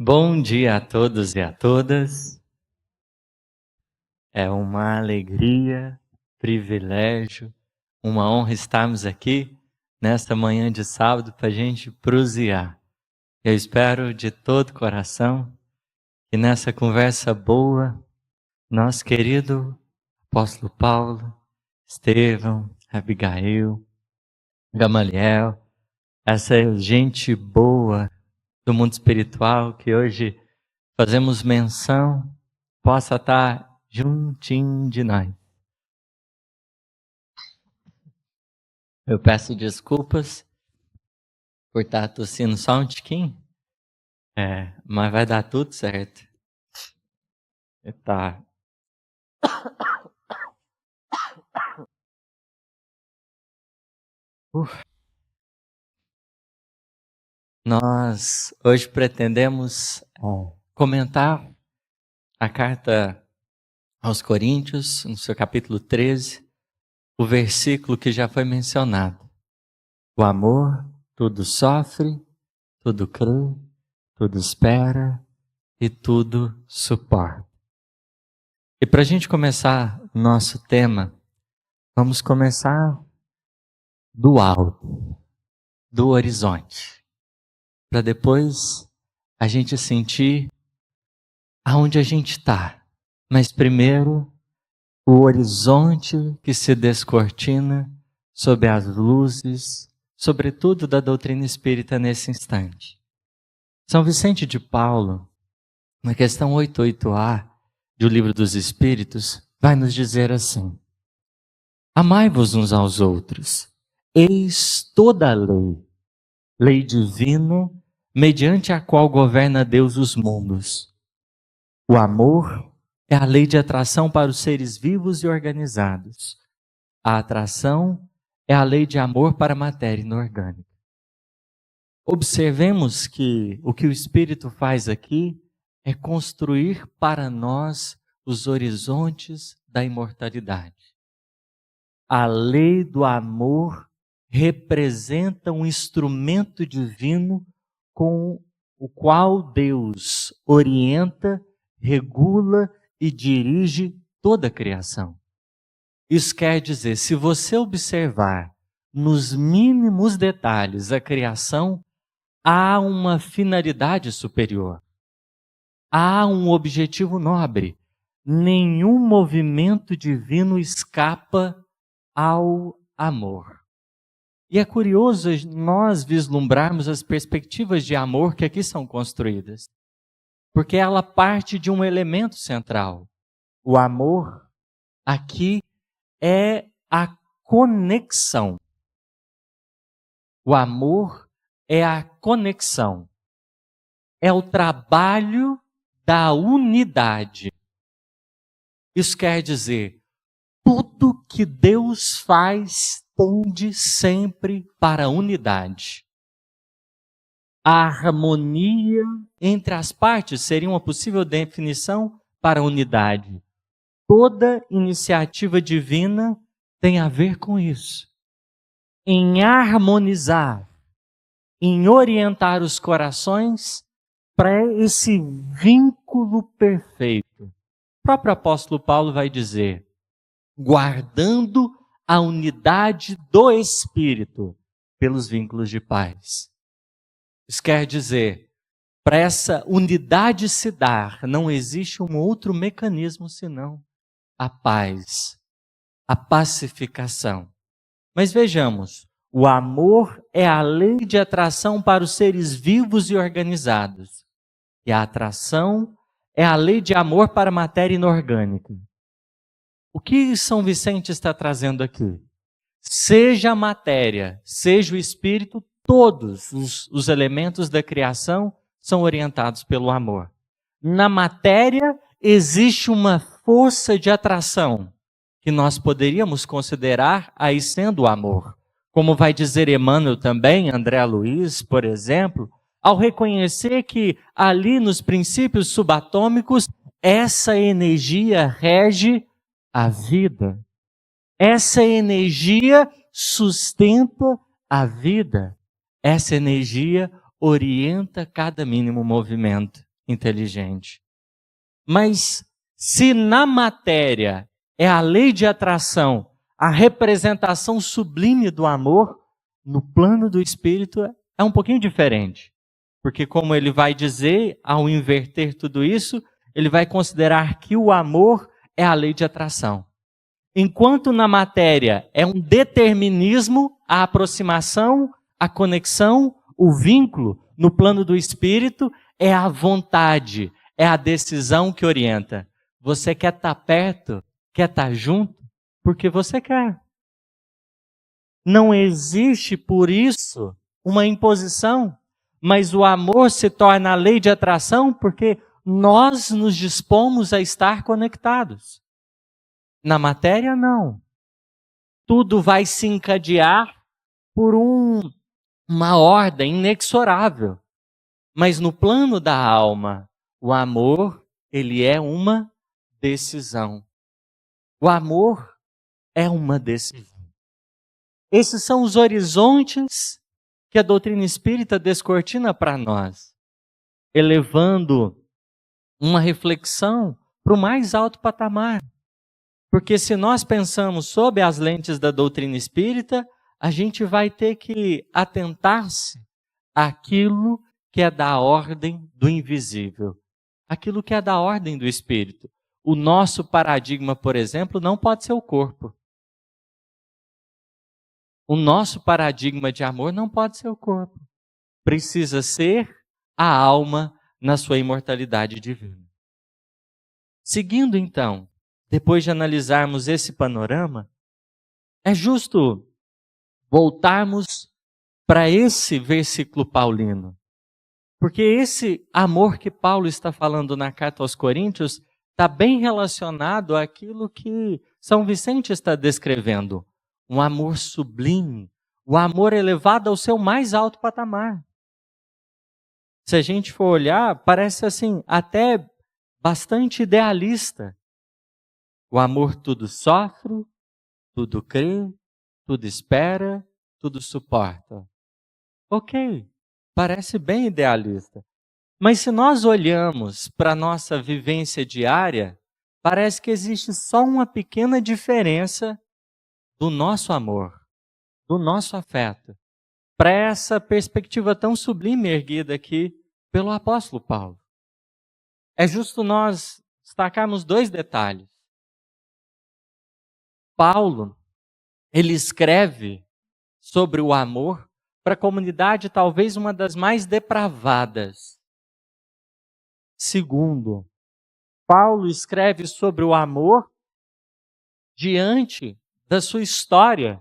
Bom dia a todos e a todas. É uma alegria, privilégio, uma honra estarmos aqui nesta manhã de sábado para a gente prosear. Eu espero de todo coração que nessa conversa boa, nosso querido apóstolo Paulo, Estevão, Abigail, Gamaliel, essa gente boa do mundo espiritual que hoje fazemos menção, possa estar juntinho de nós. Eu peço desculpas por estar tossindo só um tiquinho, mas vai dar tudo certo. Tá. Nós hoje pretendemos comentar a carta aos Coríntios, no seu capítulo 13, o versículo que já foi mencionado. O amor tudo sofre, tudo crê, tudo espera e tudo suporta. E para a gente começar o nosso tema, vamos começar do alto, do horizonte, para depois a gente sentir aonde a gente está. Mas primeiro, o horizonte que se descortina sob as luzes, sobretudo da doutrina espírita nesse instante. São Vicente de Paulo, na questão 88A do Livro dos Espíritos, vai nos dizer assim: amai-vos uns aos outros, eis toda a lei, lei divina, mediante a qual governa Deus os mundos. O amor é a lei de atração para os seres vivos e organizados. A atração é a lei de amor para a matéria inorgânica. Observemos que o Espírito faz aqui é construir para nós os horizontes da imortalidade. A lei do amor representa um instrumento divino com o qual Deus orienta, regula e dirige toda a criação. Isso quer dizer, se você observar nos mínimos detalhes a criação, há uma finalidade superior. Há um objetivo nobre. Nenhum movimento divino escapa ao amor. E é curioso nós vislumbrarmos as perspectivas de amor que aqui são construídas. Porque ela parte de um elemento central. O amor aqui é a conexão. O amor é a conexão. É o trabalho da unidade. Isso quer dizer, tudo que Deus faz tende sempre para a unidade. A harmonia entre as partes seria uma possível definição para a unidade. Toda iniciativa divina tem a ver com isso. Em harmonizar, em orientar os corações para esse vínculo perfeito. O próprio apóstolo Paulo vai dizer, guardando a unidade do Espírito pelos vínculos de paz. Isso quer dizer, para essa unidade se dar, não existe um outro mecanismo senão a paz, a pacificação. Mas vejamos, o amor é a lei de atração para os seres vivos e organizados. E a atração é a lei de amor para a matéria inorgânica. O que São Vicente está trazendo aqui? Seja a matéria, seja o espírito, todos os elementos da criação são orientados pelo amor. Na matéria existe uma força de atração que nós poderíamos considerar aí sendo o amor. Como vai dizer Emmanuel também, André Luiz, por exemplo, ao reconhecer que ali nos princípios subatômicos, essa energia rege a vida. Essa energia sustenta a vida. Essa energia orienta cada mínimo movimento. inteligente. Mas se na matéria é a lei de atração, a representação sublime do amor, no plano do espírito é um pouquinho diferente. Porque como ele vai dizer, ao inverter tudo isso, ele vai considerar que o amor é a lei de atração. Enquanto na matéria é um determinismo, a aproximação, a conexão, o vínculo, no plano do espírito é a vontade, é a decisão que orienta. Você quer estar perto, quer estar junto, porque você quer. Não existe, por isso, uma imposição, mas o amor se torna a lei de atração porque nós nos dispomos a estar conectados. Na matéria, não. Tudo vai se encadear por uma ordem inexorável. Mas no plano da alma, o amor, ele é uma decisão. O amor é uma decisão. Esses são os horizontes que a doutrina espírita descortina para nós, elevando uma reflexão para o mais alto patamar. Porque se nós pensamos sob as lentes da doutrina espírita, a gente vai ter que atentar-se àquilo que é da ordem do invisível, aquilo que é da ordem do espírito. O nosso paradigma, por exemplo, não pode ser o corpo. O nosso paradigma de amor não pode ser o corpo. Precisa ser a alma na sua imortalidade divina. Seguindo então, depois de analisarmos esse panorama, é justo voltarmos para esse versículo paulino. Porque esse amor que Paulo está falando na carta aos Coríntios está bem relacionado àquilo que São Vicente está descrevendo. Um amor sublime, o amor elevado ao seu mais alto patamar. Se a gente for olhar, parece assim, até bastante idealista. O amor tudo sofre, tudo crê, tudo espera, tudo suporta. Ok, parece bem idealista. Mas se nós olhamos para a nossa vivência diária, parece que existe só uma pequena diferença do nosso amor, do nosso afeto, para essa perspectiva tão sublime erguida aqui pelo apóstolo Paulo. É justo nós destacarmos dois detalhes. Paulo, ele escreve sobre o amor para a comunidade talvez uma das mais depravadas. Segundo, Paulo escreve sobre o amor diante da sua história,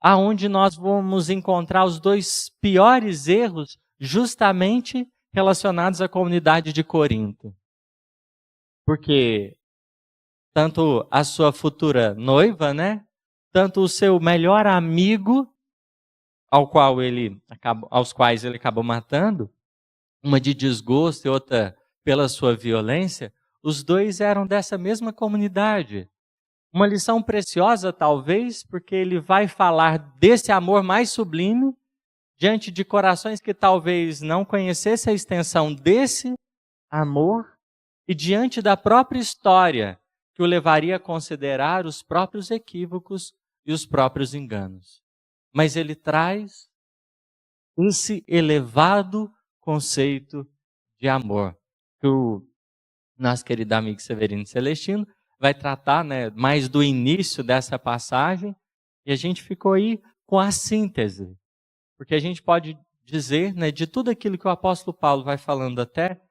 aonde nós vamos encontrar os dois piores erros justamente relacionados à comunidade de Corinto. Porque tanto a sua futura noiva, tanto o seu melhor amigo, aos quais ele acabou matando, uma de desgosto e outra pela sua violência, os dois eram dessa mesma comunidade. Uma lição preciosa, talvez, porque ele vai falar desse amor mais sublime diante de corações que talvez não conhecessem a extensão desse amor e diante da própria história que o levaria a considerar os próprios equívocos e os próprios enganos. Mas ele traz esse elevado conceito de amor que o nosso querido amigo Severino Celestino vai tratar mais do início dessa passagem, e a gente ficou aí com a síntese. Porque a gente pode dizer, de tudo aquilo que o apóstolo Paulo vai falando até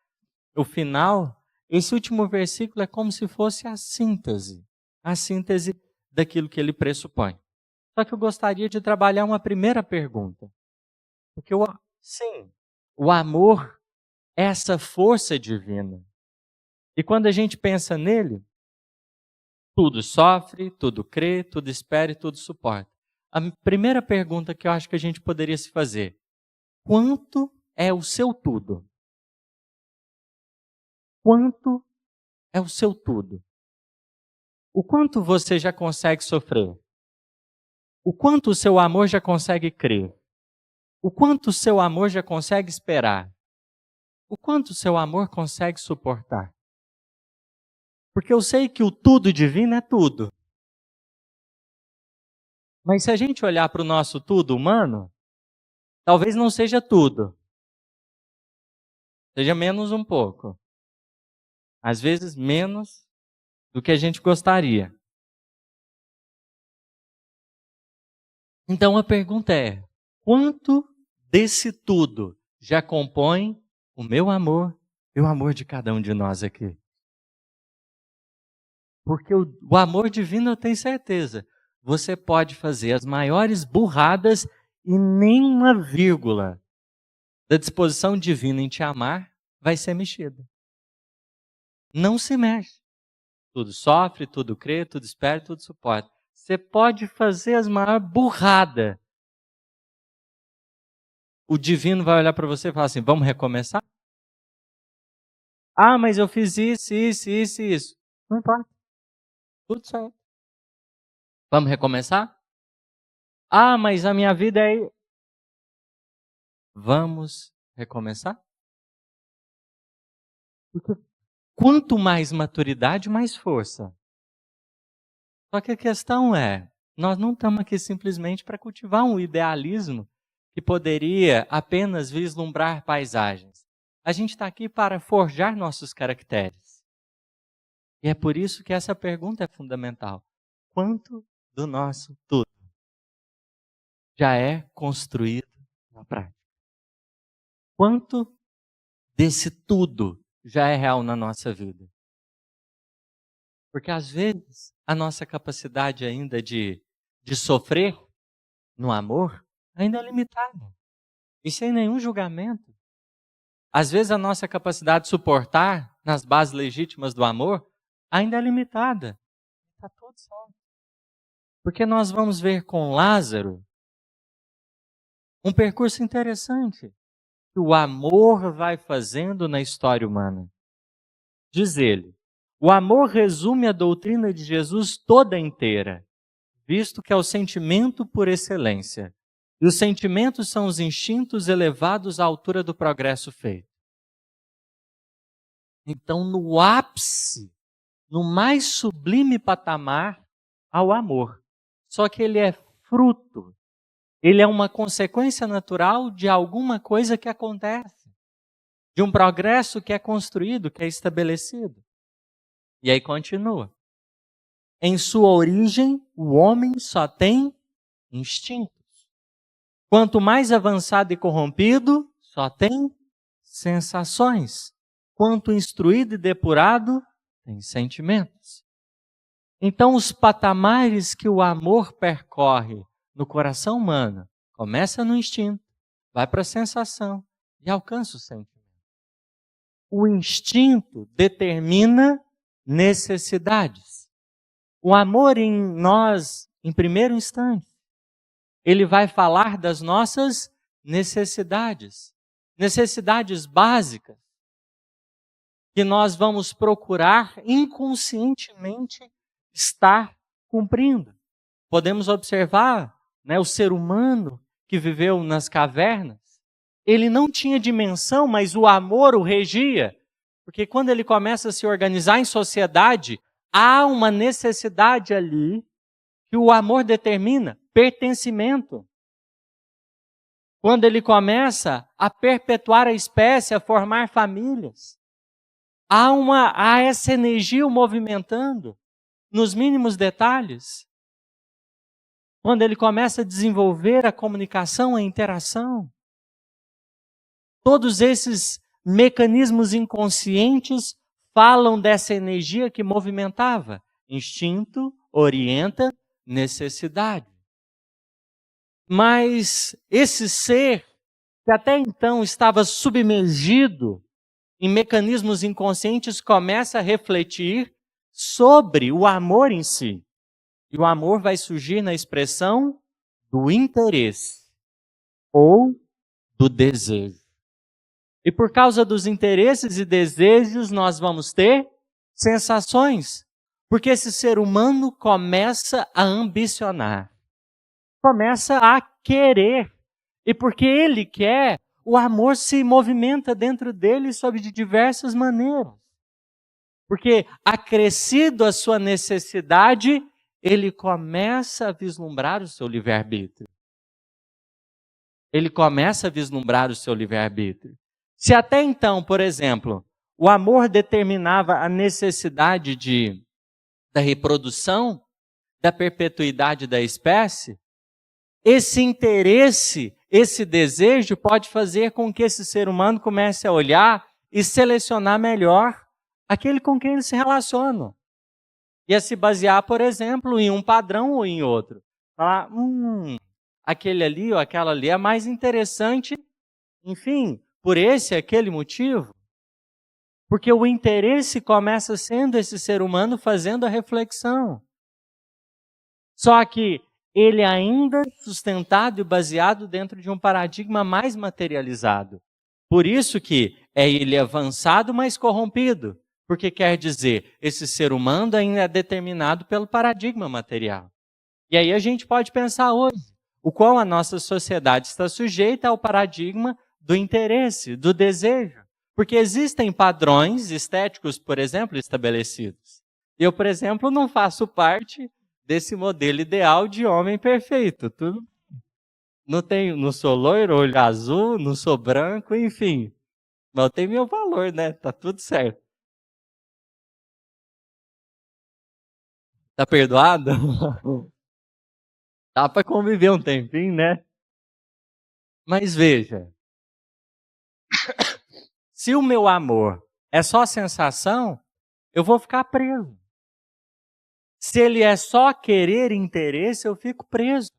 o final, esse último versículo é como se fosse a síntese daquilo que ele pressupõe. Só que eu gostaria de trabalhar uma primeira pergunta. Porque o amor é essa força divina. E quando a gente pensa nele, tudo sofre, tudo crê, tudo espera e tudo suporta. A primeira pergunta que eu acho que a gente poderia se fazer: quanto é o seu tudo? Quanto é o seu tudo? O quanto você já consegue sofrer? O quanto o seu amor já consegue crer? O quanto o seu amor já consegue esperar? o quanto o seu amor consegue suportar. Porque eu sei que o tudo divino é tudo. Mas se a gente olhar para o nosso tudo humano, talvez não seja tudo. Seja menos um pouco. Às vezes menos do que a gente gostaria. Então a pergunta é: quanto desse tudo já compõe o meu amor e o amor de cada um de nós aqui? Porque o amor divino, eu tenho certeza, você pode fazer as maiores burradas e nem uma vírgula da disposição divina em te amar vai ser mexida. Não se mexe. Tudo sofre, tudo crê, tudo espera, tudo suporta. Você pode fazer as maiores burradas. O divino vai olhar para você e falar assim: vamos recomeçar? Ah, mas eu fiz isso. Não importa. Tudo certo. Vamos recomeçar? Ah, mas a minha vida é... Vamos recomeçar? Porque quanto mais maturidade, mais força. Só que a questão é, nós não estamos aqui simplesmente para cultivar um idealismo que poderia apenas vislumbrar paisagens. A gente está aqui para forjar nossos caracteres. E é por isso que essa pergunta é fundamental. Quanto do nosso tudo já é construído na prática? Quanto desse tudo já é real na nossa vida? Porque às vezes a nossa capacidade ainda de sofrer no amor ainda é limitada. E sem nenhum julgamento. Às vezes a nossa capacidade de suportar nas bases legítimas do amor ainda é limitada. Está tudo certo. Porque nós vamos ver com Lázaro um percurso interessante que o amor vai fazendo na história humana. Diz ele: o amor resume a doutrina de Jesus toda inteira, visto que é o sentimento por excelência. E os sentimentos são os instintos elevados à altura do progresso feito. Então, no ápice, no mais sublime patamar, há o amor. Só que ele é fruto, ele é uma consequência natural de alguma coisa que acontece, de um progresso que é construído, que é estabelecido. E aí continua. Em sua origem, o homem só tem instintos. Quanto mais avançado e corrompido, só tem sensações. Quanto instruído e depurado, tem sentimentos. Então, os patamares que o amor percorre no coração humano, começa no instinto, vai para a sensação e alcança o sentimento. O instinto determina necessidades. O amor em nós, em primeiro instante, ele vai falar das nossas necessidades. Necessidades básicas que nós vamos procurar inconscientemente estar cumprindo. Podemos observar, o ser humano que viveu nas cavernas, ele não tinha dimensão, mas o amor o regia. Porque quando ele começa a se organizar em sociedade, há uma necessidade ali que o amor determina, pertencimento. Quando ele começa a perpetuar a espécie, a formar famílias, há essa energia o movimentando nos mínimos detalhes. Quando ele começa a desenvolver a comunicação, a interação, todos esses mecanismos inconscientes falam dessa energia que movimentava. Instinto orienta necessidade. Mas esse ser, que até então estava submergido em mecanismos inconscientes, começa a refletir sobre o amor em si. E o amor vai surgir na expressão do interesse ou do desejo. E por causa dos interesses e desejos, nós vamos ter sensações. Porque esse ser humano começa a ambicionar. Começa a querer. E porque ele quer, o amor se movimenta dentro dele sob de diversas maneiras. Porque, acrescido a sua necessidade, ele começa a vislumbrar o seu livre-arbítrio. Ele começa a vislumbrar o seu livre-arbítrio. Se até então, por exemplo, o amor determinava a necessidade da reprodução, da perpetuidade da espécie, esse interesse, esse desejo pode fazer com que esse ser humano comece a olhar e selecionar melhor aquele com quem ele se relaciona. E a se basear, por exemplo, em um padrão ou em outro. Falar, aquele ali ou aquela ali é mais interessante, enfim, por esse e aquele motivo. Porque o interesse começa sendo esse ser humano fazendo a reflexão. Só que ele ainda sustentado e baseado dentro de um paradigma mais materializado. Por isso que ele é avançado, mas corrompido. Porque quer dizer, esse ser humano ainda é determinado pelo paradigma material. E aí a gente pode pensar hoje, o qual a nossa sociedade está sujeita ao paradigma do interesse, do desejo. Porque existem padrões estéticos, por exemplo, estabelecidos. Eu, por exemplo, não faço parte desse modelo ideal de homem perfeito. Não sou loiro, olho azul, não sou branco, enfim. Mas eu tenho meu valor, né? Tá tudo certo. Tá perdoado? Dá para conviver um tempinho, né? Mas veja, se o meu amor é só sensação, eu vou ficar preso. Se ele é só querer interesse, eu fico preso.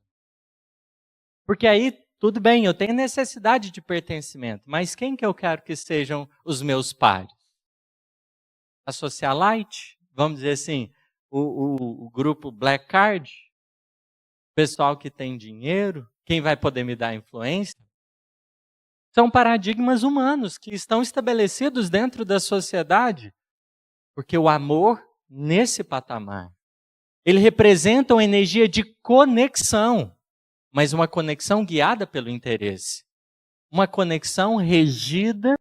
Porque aí, tudo bem, eu tenho necessidade de pertencimento, mas quem que eu quero que sejam os meus pares? A socialite? Vamos dizer assim, o grupo Black Card? O pessoal que tem dinheiro? Quem vai poder me dar influência? São paradigmas humanos que estão estabelecidos dentro da sociedade. Porque o amor, nesse patamar, ele representa uma energia de conexão, mas uma conexão guiada pelo interesse. Uma conexão regida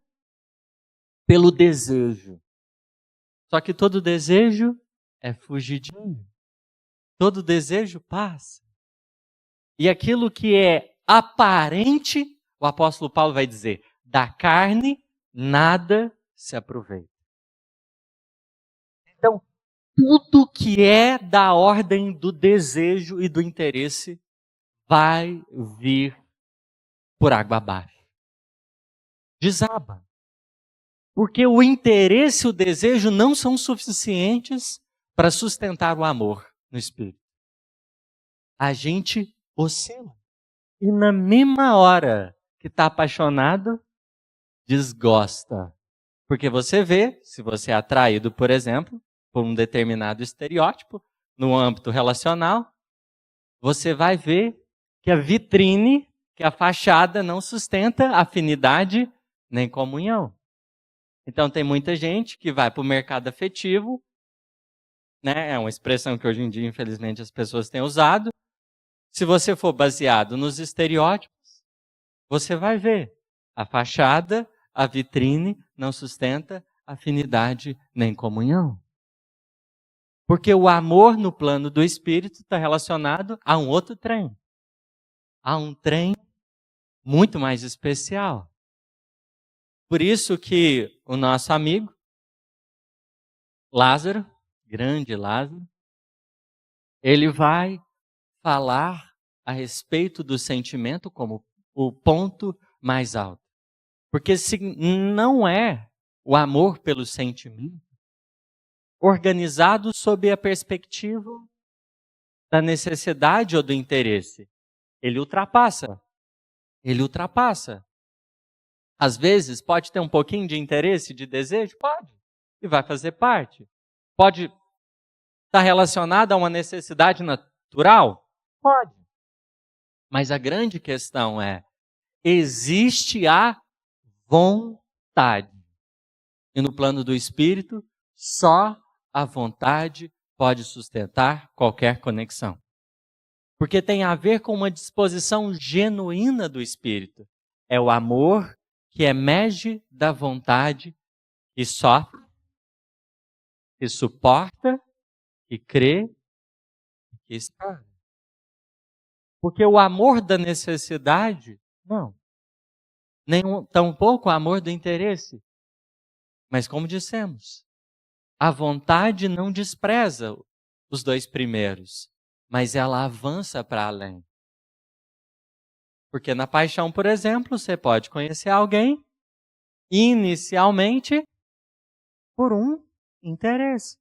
pelo desejo. Só que todo desejo é fugidinho. Todo desejo passa. E aquilo que é aparente, o apóstolo Paulo vai dizer, da carne nada se aproveita. Então, tudo que é da ordem do desejo e do interesse vai vir por água abaixo. Desaba. Porque o interesse e o desejo não são suficientes para sustentar o amor no espírito. A gente oscila. E na mesma hora que está apaixonado, desgosta. Porque você vê, se você é atraído, por exemplo, por um determinado estereótipo, no âmbito relacional, você vai ver que a vitrine, que a fachada não sustenta afinidade nem comunhão. Então tem muita gente que vai para o mercado afetivo, né? É uma expressão que hoje em dia, infelizmente, as pessoas têm usado. Se você for baseado nos estereótipos, você vai ver a fachada, a vitrine não sustenta afinidade nem comunhão. Porque o amor no plano do espírito está relacionado a um outro trem. A um trem muito mais especial. Por isso que o nosso amigo Lázaro, grande Lázaro, ele vai falar a respeito do sentimento como o ponto mais alto. Porque se não é o amor pelo sentimento organizado sob a perspectiva da necessidade ou do interesse, ele ultrapassa. Ele ultrapassa. Às vezes pode ter um pouquinho de interesse, de desejo? Pode. E vai fazer parte. Pode estar relacionado a uma necessidade natural? Pode. Mas a grande questão é, existe a vontade. E no plano do espírito, só a vontade pode sustentar qualquer conexão. Porque tem a ver com uma disposição genuína do espírito. É o amor que emerge da vontade, que sofre, que suporta, que crê, que espera. Porque o amor da necessidade, não. Nem tampouco o amor do interesse. Mas como dissemos, a vontade não despreza os dois primeiros, mas ela avança para além. Porque na paixão, por exemplo, você pode conhecer alguém inicialmente por um interesse.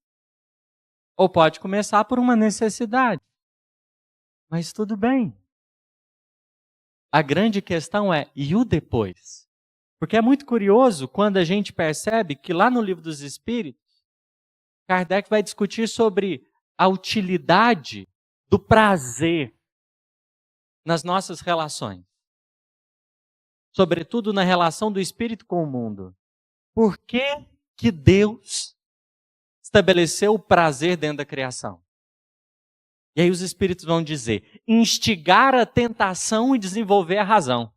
Ou pode começar por uma necessidade. Mas tudo bem. A grande questão é, e o depois? Porque é muito curioso quando a gente percebe que lá no Livro dos Espíritos, Kardec vai discutir sobre a utilidade do prazer nas nossas relações. Sobretudo na relação do espírito com o mundo. Por que que Deus estabeleceu o prazer dentro da criação? E aí os espíritos vão dizer, instigar a tentação e desenvolver a razão.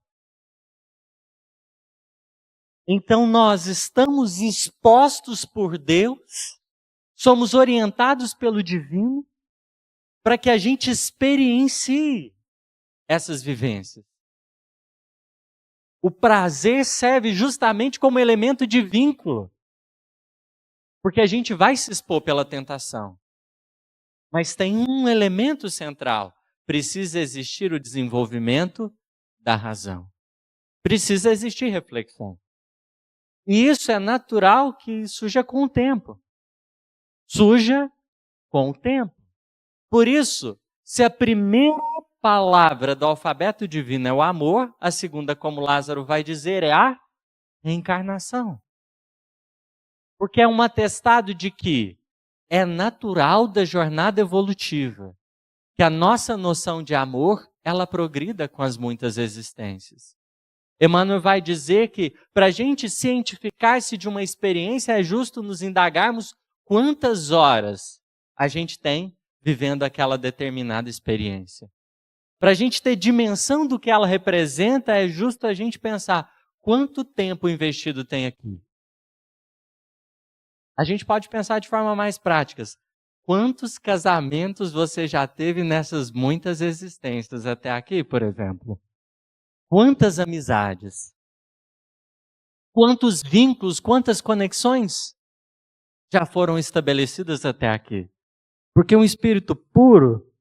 Então nós estamos expostos por Deus, somos orientados pelo divino, para que a gente experiencie essas vivências. O prazer serve justamente como elemento de vínculo, porque a gente vai se expor pela tentação. Mas tem um elemento central, precisa existir o desenvolvimento da razão. Precisa existir reflexão. E isso é natural que surja com o tempo. Surja com o tempo. Por isso, se a primeira palavra do alfabeto divino é o amor, a segunda, como Lázaro vai dizer, é a reencarnação. Porque é um atestado de que é natural da jornada evolutiva que a nossa noção de amor, ela progrida com as muitas existências. Emmanuel vai dizer que para a gente cientificar-se de uma experiência é justo nos indagarmos quantas horas a gente tem vivendo aquela determinada experiência. Para a gente ter dimensão do que ela representa, é justo a gente pensar quanto tempo investido tem aqui. A gente pode pensar de forma mais prática. Quantos casamentos você já teve nessas muitas existências até aqui, por exemplo? Quantas amizades? Quantos vínculos, quantas conexões já foram estabelecidas até aqui? Porque um espírito puro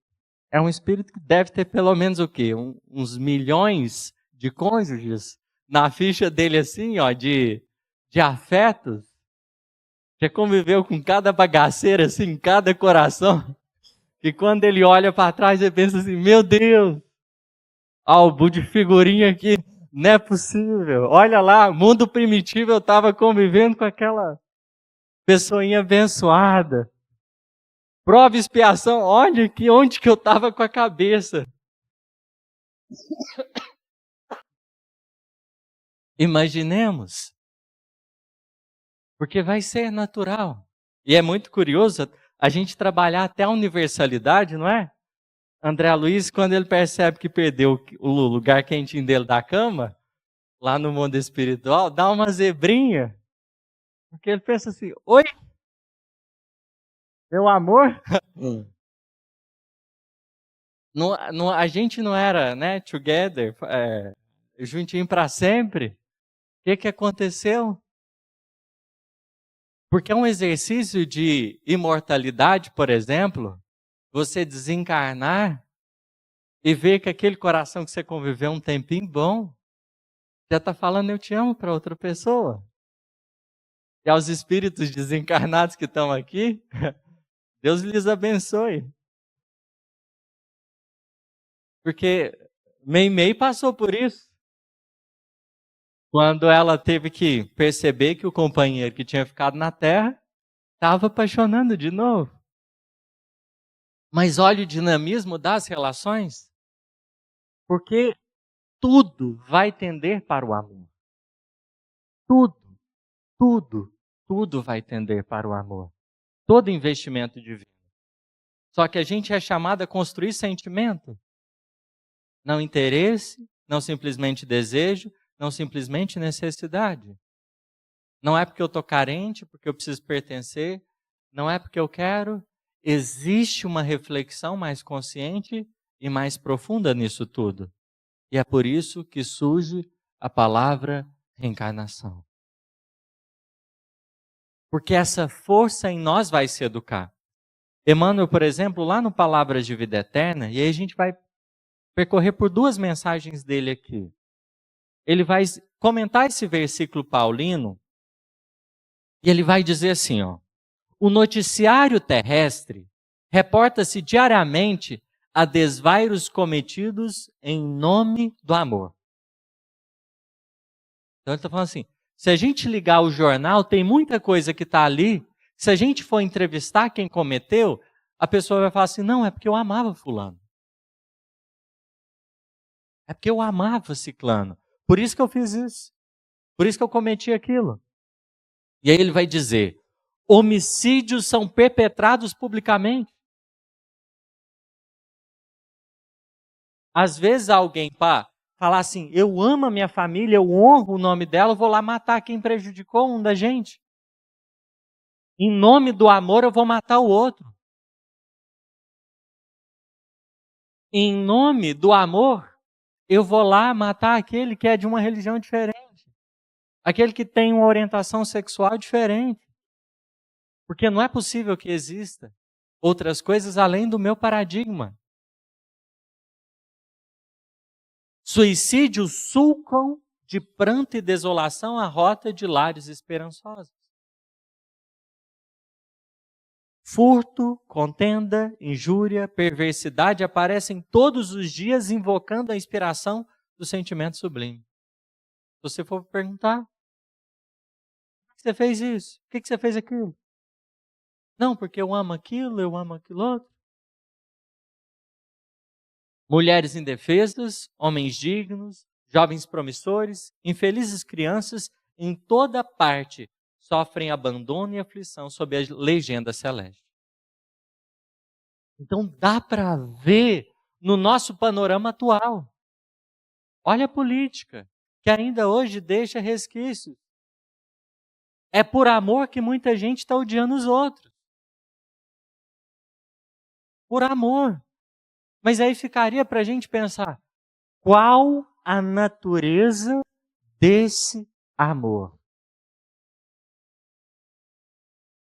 é um espírito que deve ter pelo menos o quê? Uns milhões de cônjuges na ficha dele assim, ó, de afetos. Já conviveu com cada bagaceira assim, cada coração. E quando ele olha para trás, ele pensa assim, meu Deus, álbum de figurinha aqui, não é possível. Olha lá, mundo primitivo, eu estava convivendo com aquela pessoinha abençoada. Prova e expiação, olha aqui onde que eu estava com a cabeça. Imaginemos. Porque vai ser natural. E é muito curioso a gente trabalhar até a universalidade, não é? André Luiz, quando ele percebe que perdeu o lugar quentinho dele da cama, lá no mundo espiritual, dá uma zebrinha. Porque ele pensa assim, oi, meu amor? A gente não era, né, together, juntinho para sempre. O que aconteceu? Porque é um exercício de imortalidade, por exemplo, você desencarnar e ver que aquele coração que você conviveu um tempinho bom, já está falando eu te amo para outra pessoa. E aos espíritos desencarnados que estão aqui, Deus lhes abençoe. Porque Meimei passou por isso. Quando ela teve que perceber que o companheiro que tinha ficado na Terra estava apaixonando de novo. Mas olha o dinamismo das relações. Porque tudo vai tender para o amor. Tudo vai tender para o amor. Todo investimento divino. Só que a gente é chamado a construir sentimento. Não interesse, não simplesmente desejo, não simplesmente necessidade. Não é porque eu estou carente, porque eu preciso pertencer, não é porque eu quero. Existe uma reflexão mais consciente e mais profunda nisso tudo. E é por isso que surge a palavra reencarnação. Porque essa força em nós vai se educar. Emmanuel, por exemplo, lá no Palavras de Vida Eterna, e aí a gente vai percorrer por 2 mensagens dele aqui. Ele vai comentar esse versículo paulino e ele vai dizer assim, ó: o noticiário terrestre reporta-se diariamente a desvairos cometidos em nome do amor. Então ele está falando assim, se a gente ligar o jornal, tem muita coisa que está ali, se a gente for entrevistar quem cometeu, a pessoa vai falar assim, não, é porque eu amava fulano. É porque eu amava ciclano. Por isso que eu fiz isso. Por isso que eu cometi aquilo. E aí ele vai dizer, homicídios são perpetrados publicamente. Às vezes alguém, falar assim, eu amo a minha família, eu honro o nome dela, eu vou lá matar quem prejudicou um da gente. Em nome do amor eu vou matar o outro. Em nome do amor, eu vou lá matar aquele que é de uma religião diferente. Aquele que tem uma orientação sexual diferente. Porque não é possível que exista outras coisas além do meu paradigma. Suicídios sulcam de pranto e desolação a rota de lares esperançosos. Furto, contenda, injúria, perversidade aparecem todos os dias invocando a inspiração do sentimento sublime. Se você for perguntar, por que você fez isso? Por que você fez aquilo? Não, porque eu amo aquilo outro. Mulheres indefesas, homens dignos, jovens promissores, infelizes crianças, em toda parte, sofrem abandono e aflição sob a legenda celeste. Então dá para ver no nosso panorama atual. Olha a política, que ainda hoje deixa resquícios. É por amor que muita gente está odiando os outros. Por amor. Mas aí ficaria para a gente pensar, qual a natureza desse amor?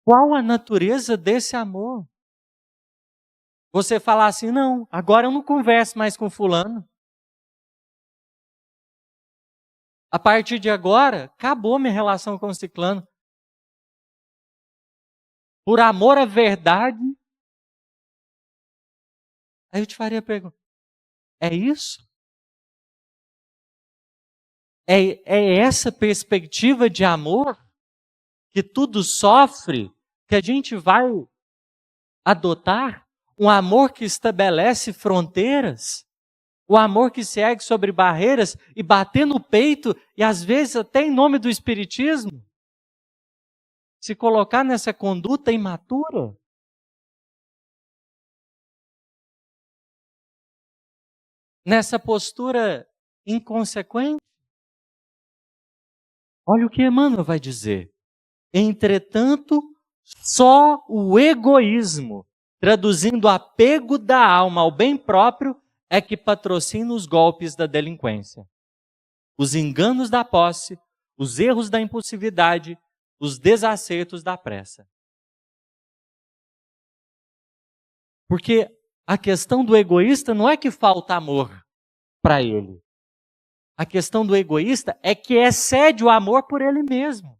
Qual a natureza desse amor? Você falar assim, não, agora eu não converso mais com fulano. A partir de agora, acabou minha relação com o ciclano. Por amor à verdade. Aí eu te faria a pergunta, é isso? É essa perspectiva de amor que tudo sofre, que a gente vai adotar? Um amor que estabelece fronteiras? O amor que se ergue sobre barreiras e bater no peito, e às vezes até em nome do espiritismo, se colocar nessa conduta imatura? Nessa postura inconsequente? Olha o que Emmanuel vai dizer. Entretanto, só o egoísmo, traduzindo o apego da alma ao bem próprio, é que patrocina os golpes da delinquência. Os enganos da posse, os erros da impulsividade, os desacertos da pressa. Porque a questão do egoísta não é que falta amor para ele. A questão do egoísta é que excede o amor por ele mesmo.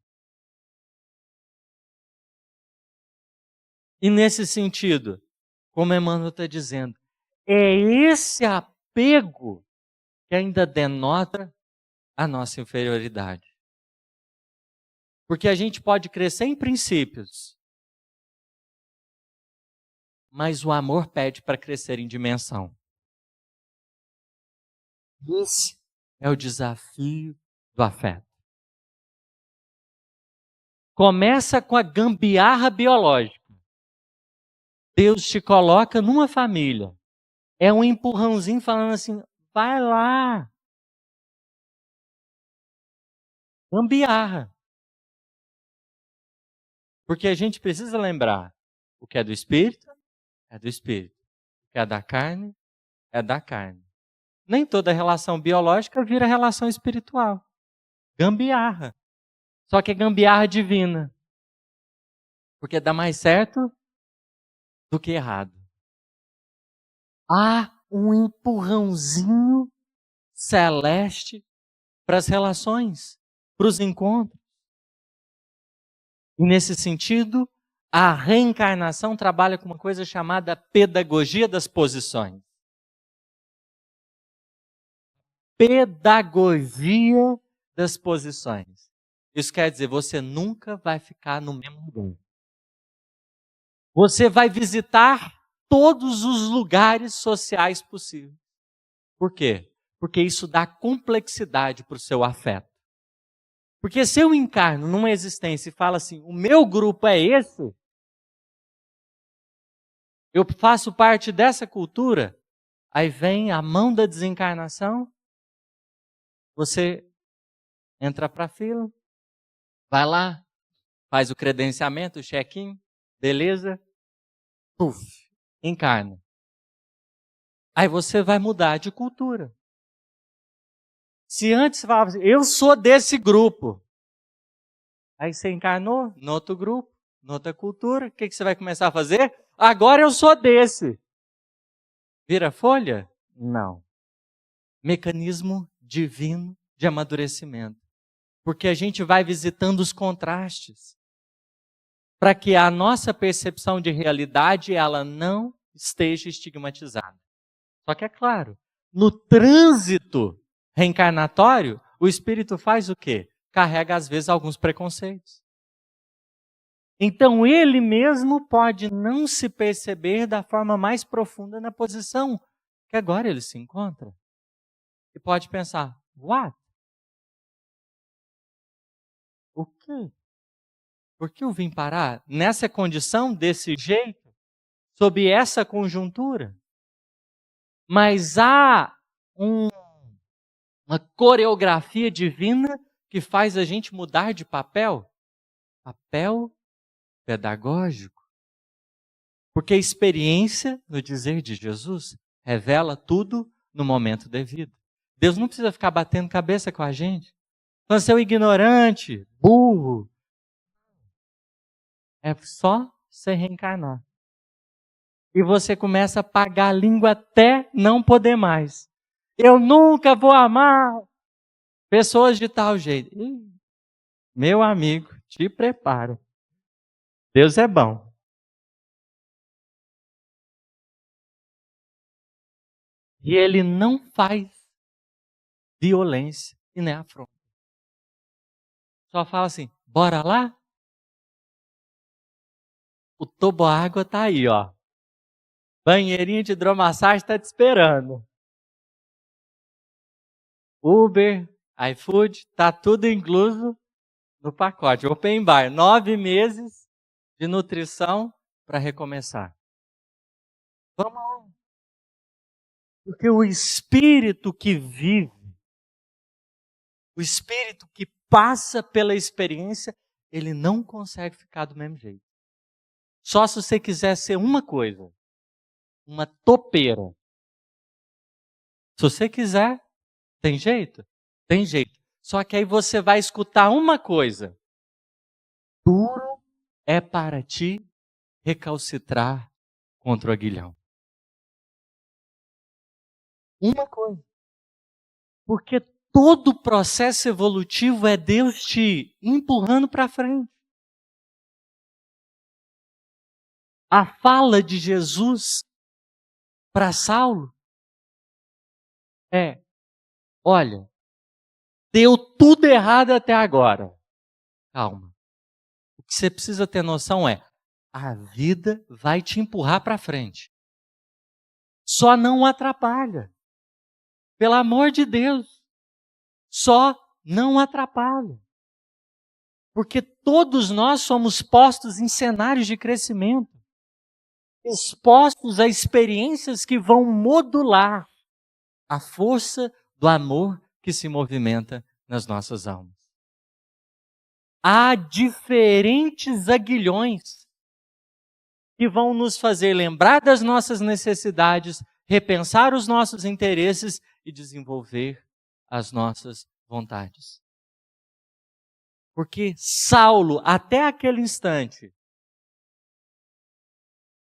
E nesse sentido, como Emmanuel está dizendo, é esse apego que ainda denota a nossa inferioridade. Porque a gente pode crescer em princípios, mas o amor pede para crescer em dimensão. Esse é o desafio do afeto. Começa com a gambiarra biológica. Deus te coloca numa família. É um empurrãozinho falando assim, vai lá. Gambiarra. Porque a gente precisa lembrar, o que é do Espírito, é do Espírito. O que é da carne, é da carne. Nem toda relação biológica vira relação espiritual. Gambiarra. Só que é gambiarra divina. Porque dá mais certo do que errado. Há um empurrãozinho celeste para as relações, para os encontros. E nesse sentido, a reencarnação trabalha com uma coisa chamada pedagogia das posições. Pedagogia das posições. Isso quer dizer, você nunca vai ficar no mesmo lugar. Você vai visitar todos os lugares sociais possíveis. Por quê? Porque isso dá complexidade para o seu afeto. Porque se eu encarno numa existência e falo assim, o meu grupo é esse, eu faço parte dessa cultura, aí vem a mão da desencarnação, você entra para a fila, vai lá, faz o credenciamento, o check-in, beleza, puf, encarna. Aí você vai mudar de cultura. Se antes você falava assim, eu sou desse grupo, aí você encarnou no outro grupo, noutra cultura, o que você vai começar a fazer? Agora eu sou desse. Vira folha? Não. Mecanismo divino de amadurecimento. Porque a gente vai visitando os contrastes. Para que a nossa percepção de realidade ela não esteja estigmatizada. Só que é claro, no trânsito reencarnatório, o espírito faz o quê? Carrega às vezes alguns preconceitos. Então ele mesmo pode não se perceber da forma mais profunda na posição que agora ele se encontra. E pode pensar, what? O quê? Por que eu vim parar nessa condição, desse jeito, sob essa conjuntura? Mas há uma coreografia divina que faz a gente mudar de papel. Papel pedagógico. Porque a experiência, no dizer de Jesus, revela tudo no momento devido. Deus não precisa ficar batendo cabeça com a gente. Falando, seu ignorante, burro. É só você reencarnar. E você começa a pagar a língua até não poder mais. Eu nunca vou amar pessoas de tal jeito. Ih, meu amigo, te prepara. Deus é bom. E ele não faz violência e nem afronta. Só fala assim, bora lá? O toboágua tá aí, ó. Banheirinho de hidromassagem está te esperando. Uber, iFood, tá tudo incluso no pacote. Open Bar, 9 meses de nutrição para recomeçar. Vamos lá. Porque o espírito que vive, o espírito que passa pela experiência, ele não consegue ficar do mesmo jeito. Só se você quiser ser uma coisa, uma topeira. Se você quiser, tem jeito? Tem jeito. Só que aí você vai escutar uma coisa. Duro é para ti recalcitrar contra o aguilhão. Uma coisa. Porque todo o processo evolutivo é Deus te empurrando para frente. A fala de Jesus para Saulo é, olha, deu tudo errado até agora. Calma. O que você precisa ter noção é, a vida vai te empurrar para frente. Só não atrapalha. Pelo amor de Deus. Só não atrapalha. Porque todos nós somos postos em cenários de crescimento. Expostos a experiências que vão modular a força do amor que se movimenta nas nossas almas. há diferentes aguilhões que vão nos fazer lembrar das nossas necessidades, repensar os nossos interesses e desenvolver as nossas vontades. Porque Saulo, até aquele instante,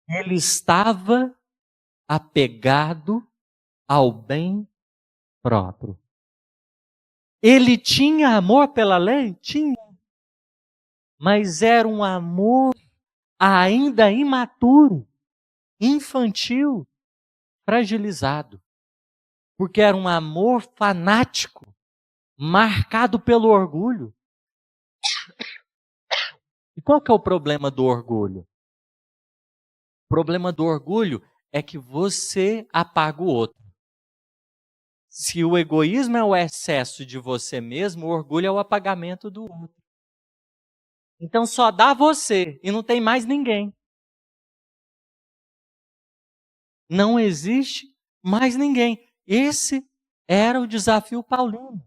ele estava apegado ao bem próprio. Ele tinha amor pela lei? Tinha. Mas era um amor ainda imaturo, infantil, fragilizado. Porque era um amor fanático, marcado pelo orgulho. E qual que é o problema do orgulho? O problema do orgulho é que você apaga o outro. Se o egoísmo é o excesso de você mesmo, o orgulho é o apagamento do outro. Então só dá você e não tem mais ninguém. Não existe mais ninguém. Esse era o desafio paulino.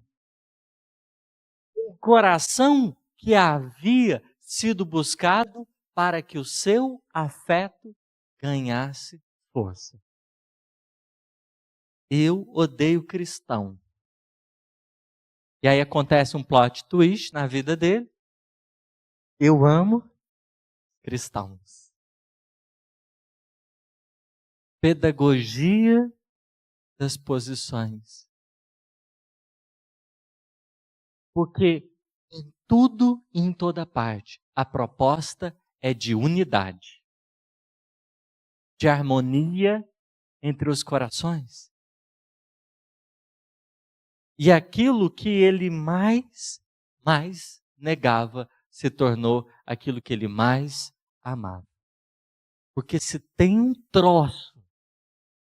O coração que havia sido buscado para que o seu afeto ganhasse força. Eu odeio cristão. E aí acontece um plot twist na vida dele. Eu amo cristãos. Pedagogia das posições. Porque em tudo e em toda parte, a proposta é de unidade, de harmonia entre os corações. E aquilo que ele mais negava se tornou aquilo que ele mais amava. Porque se tem um troço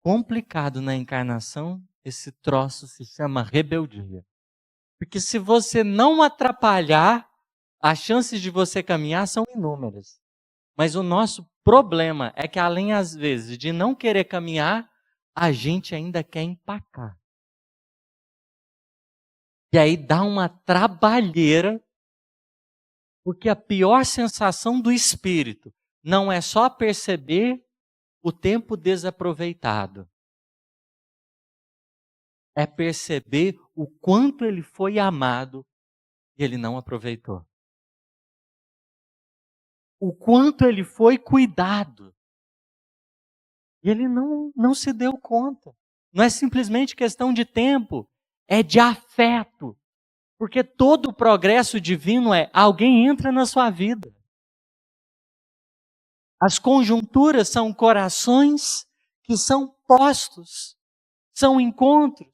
complicado na encarnação, esse troço se chama rebeldia. Porque se você não atrapalhar, as chances de você caminhar são inúmeras. Mas o nosso problema é que, além, às vezes, de não querer caminhar, a gente ainda quer empacar. E aí dá uma trabalheira, porque a pior sensação do espírito não é só perceber o tempo desaproveitado. É perceber o quanto ele foi amado e ele não aproveitou. O quanto ele foi cuidado e ele não se deu conta. Não é simplesmente questão de tempo, é de afeto. Porque todo o progresso divino é alguém entra na sua vida. As conjunturas são corações que são postos, são encontros.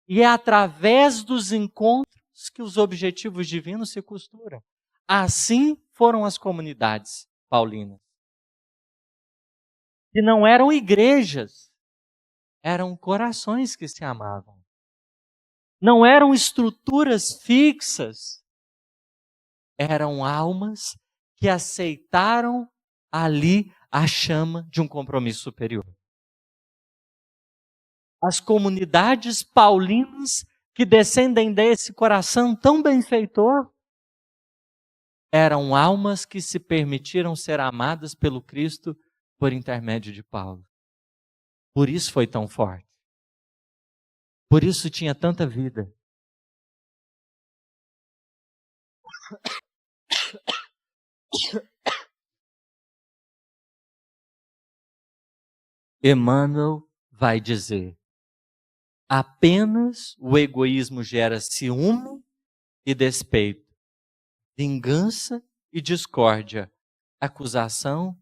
E é através dos encontros que os objetivos divinos se costuram. Assim foram as comunidades paulinas. Que não eram igrejas, eram corações que se amavam. Não eram estruturas fixas, eram almas que aceitaram ali a chama de um compromisso superior. As comunidades paulinas que descendem desse coração tão benfeitor eram almas que se permitiram ser amadas pelo Cristo por intermédio de Paulo. Por isso foi tão forte. Por isso tinha tanta vida. Emmanuel vai dizer: apenas o egoísmo gera ciúme e despeito, vingança e discórdia, acusação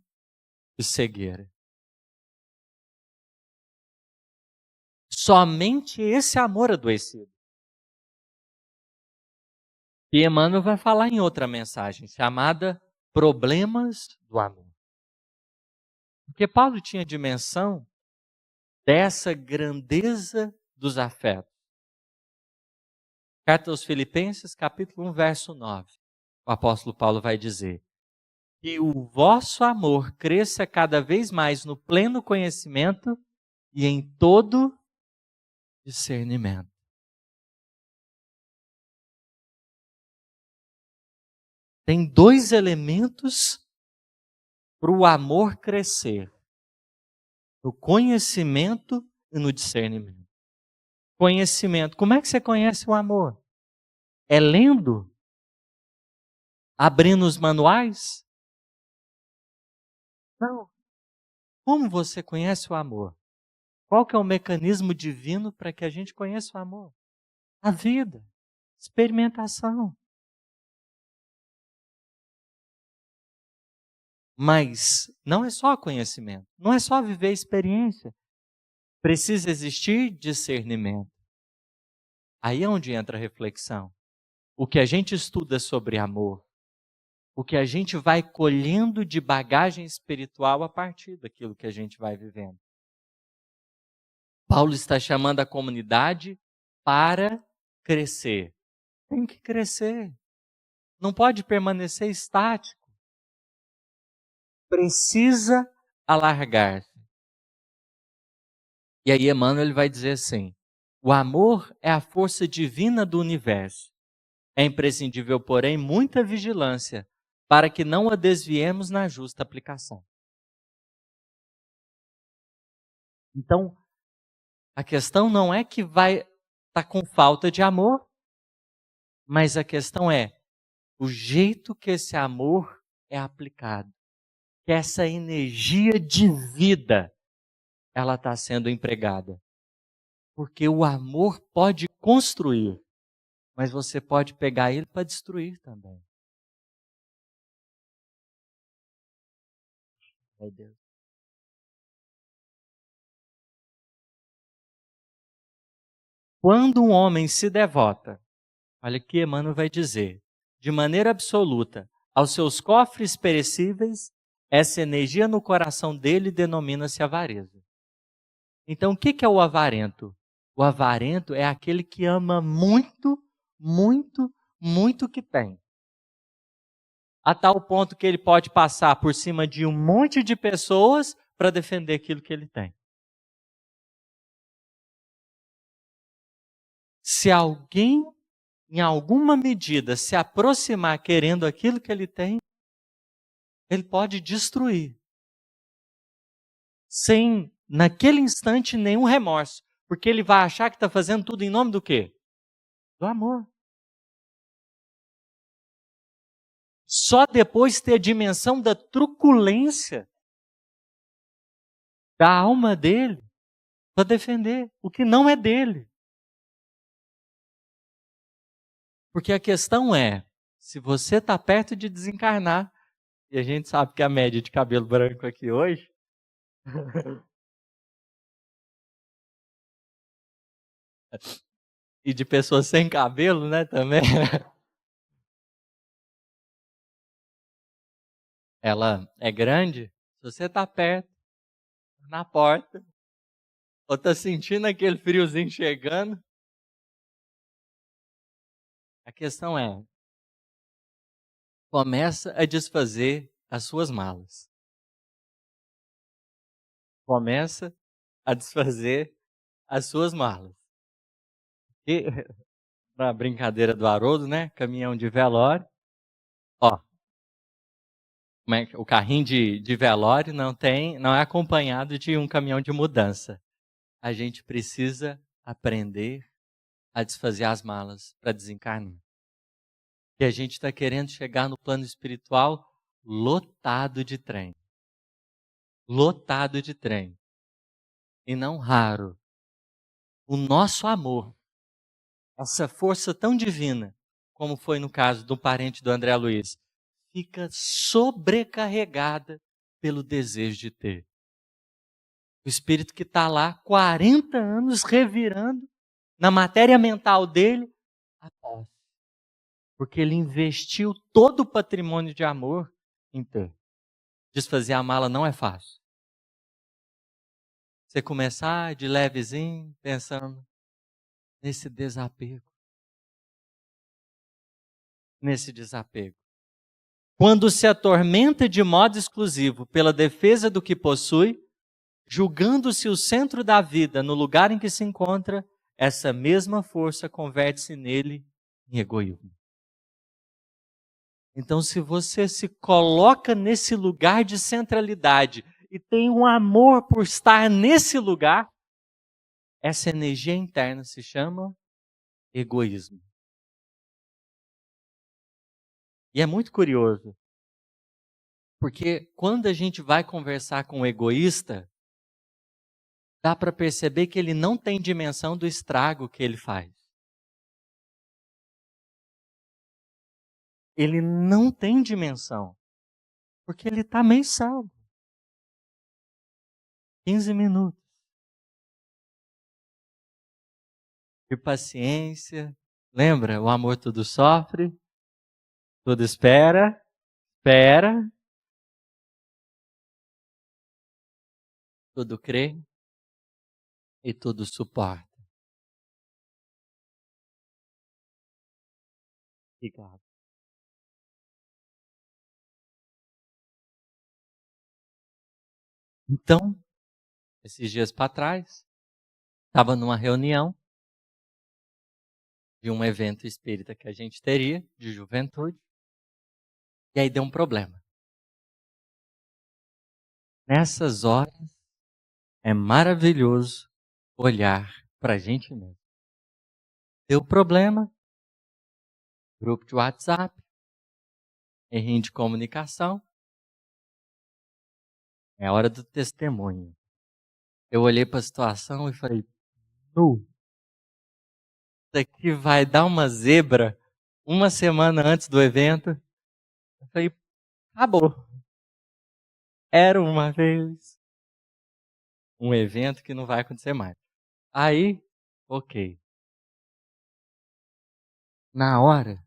e cegueira. Somente esse amor adoecido. E Emmanuel vai falar em outra mensagem, chamada Problemas do Amor. Porque Paulo tinha dimensão dessa grandeza dos afetos. Carta aos Filipenses, capítulo 1, verso 9. O apóstolo Paulo vai dizer: que o vosso amor cresça cada vez mais no pleno conhecimento e em todo discernimento. Tem dois elementos para o amor crescer: no conhecimento e no discernimento. Conhecimento. Como é que você conhece o amor? É lendo? Abrindo os manuais? Não. Como você conhece o amor? Qual que é o mecanismo divino para que a gente conheça o amor? A vida, experimentação. Mas não é só conhecimento, não é só viver experiência. Precisa existir discernimento. Aí é onde entra a reflexão. O que a gente estuda sobre amor, o que a gente vai colhendo de bagagem espiritual a partir daquilo que a gente vai vivendo. Paulo está chamando a comunidade para crescer. Tem que crescer. Não pode permanecer estático. Precisa alargar-se. E aí Emmanuel vai dizer assim: o amor é a força divina do universo. É imprescindível, porém, muita vigilância para que não a desviemos na justa aplicação. Então, a questão não é que vai estar com falta de amor, mas a questão é o jeito que esse amor é aplicado, que essa energia de vida ela está sendo empregada. Porque o amor pode construir, mas você pode pegar ele para destruir também. Ai, Deus. Quando um homem se devota, olha o que Emmanuel vai dizer, de maneira absoluta, aos seus cofres perecíveis, essa energia no coração dele denomina-se avareza. Então, o que é o avarento? O avarento é aquele que ama muito, muito, muito o que tem. A tal ponto que ele pode passar por cima de um monte de pessoas para defender aquilo que ele tem. Se alguém, em alguma medida, se aproximar querendo aquilo que ele tem, ele pode destruir. Sem, naquele instante, nenhum remorso. Porque ele vai achar que está fazendo tudo em nome do quê? Do amor. Só depois ter a dimensão da truculência da alma dele para defender o que não é dele. Porque a questão é, se você está perto de desencarnar, e a gente sabe que a média de cabelo branco aqui hoje, e de pessoas sem cabelo, né, também, ela é grande. Se você está perto, na porta, ou está sentindo aquele friozinho chegando, a questão é, começa a desfazer as suas malas. Começa a desfazer as suas malas. E, na brincadeira do Haroldo, né? Caminhão de velório. Ó, o carrinho de velório não é acompanhado de um caminhão de mudança. A gente precisa aprender a desfazer as malas para desencarnar. E a gente está querendo chegar no plano espiritual lotado de trem. Lotado de trem. E não raro, o nosso amor, essa força tão divina, como foi no caso do parente do André Luiz, fica sobrecarregada pelo desejo de ter. O espírito que está lá 40 anos revirando na matéria mental dele a posse. Porque ele investiu todo o patrimônio de amor em ter. Desfazer a mala não é fácil. Você começar de levezinho, pensando nesse desapego. Nesse desapego. Quando se atormenta de modo exclusivo pela defesa do que possui, julgando-se o centro da vida no lugar em que se encontra, essa mesma força converte-se nele em egoísmo. Então, se você se coloca nesse lugar de centralidade e tem um amor por estar nesse lugar, essa energia interna se chama egoísmo. E é muito curioso, porque quando a gente vai conversar com o egoísta, dá para perceber que ele não tem dimensão do estrago que ele faz. Ele não tem dimensão, porque ele está meio salvo. 15 minutos de paciência. Lembra? O amor tudo sofre, tudo espera, tudo crê e tudo suporta. Obrigado. Então, esses dias para trás, estava numa reunião de um evento espírita que a gente teria, de juventude, e aí deu um problema. Nessas horas, é maravilhoso olhar para a gente mesmo. Deu problema, grupo de WhatsApp, errinho de comunicação, é a hora do testemunho. Eu olhei para a situação e falei, isso aqui vai dar uma zebra uma semana antes do evento. Eu falei, acabou. Era uma vez um evento que não vai acontecer mais. Aí, ok. Na hora,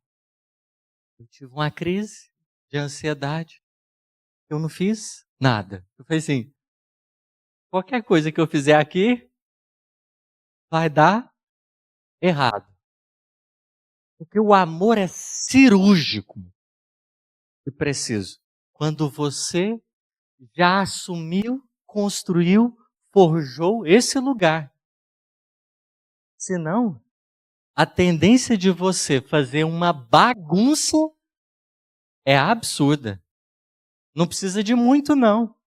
eu tive uma crise de ansiedade. Eu não fiz nada. Eu falei assim, qualquer coisa que eu fizer aqui vai dar errado. Porque o amor é cirúrgico e preciso. Quando você já assumiu, construiu, forjou esse lugar. Senão, a tendência de você fazer uma bagunça é absurda. Não precisa de muito, não.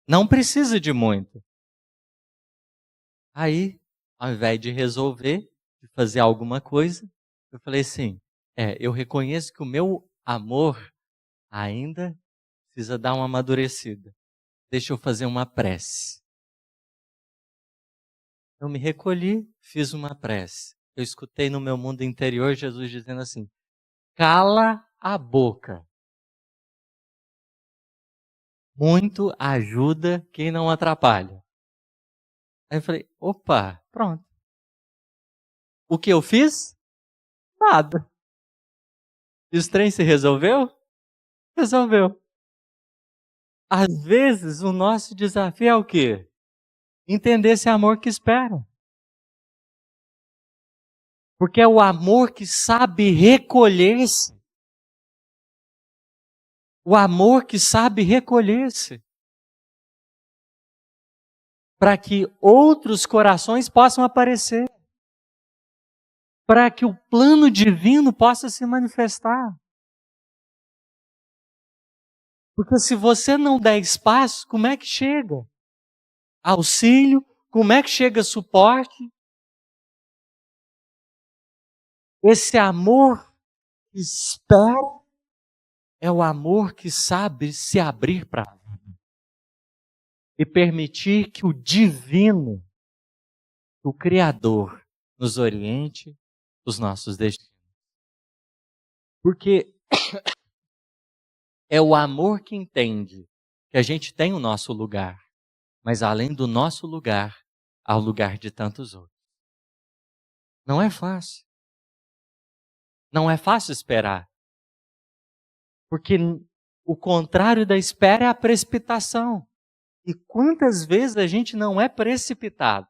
Não precisa de muito. Aí, ao invés de resolver, de fazer alguma coisa, eu falei assim, eu reconheço que o meu amor ainda precisa dar uma amadurecida. Deixa eu fazer uma prece. Eu me recolhi, fiz uma prece. Eu escutei no meu mundo interior Jesus dizendo assim, cala a boca. Muito ajuda quem não atrapalha. Aí eu falei, opa, pronto. O que eu fiz? Nada. E os trem se resolveu? Resolveu. Às vezes o nosso desafio é o quê? Entender esse amor que espera. Porque é o amor que sabe recolher-se. O amor que sabe recolher-se. Para que outros corações possam aparecer. Para que o plano divino possa se manifestar. Porque se você não der espaço, como é que chega? Auxílio, como é que chega suporte? Esse amor que espera é o amor que sabe se abrir para a vida e permitir que o divino, o Criador, nos oriente os nossos destinos. Porque é o amor que entende que a gente tem o nosso lugar, mas além do nosso lugar, há o lugar de tantos outros. Não é fácil. Não é fácil esperar. Porque o contrário da espera é a precipitação. E quantas vezes a gente não é precipitado?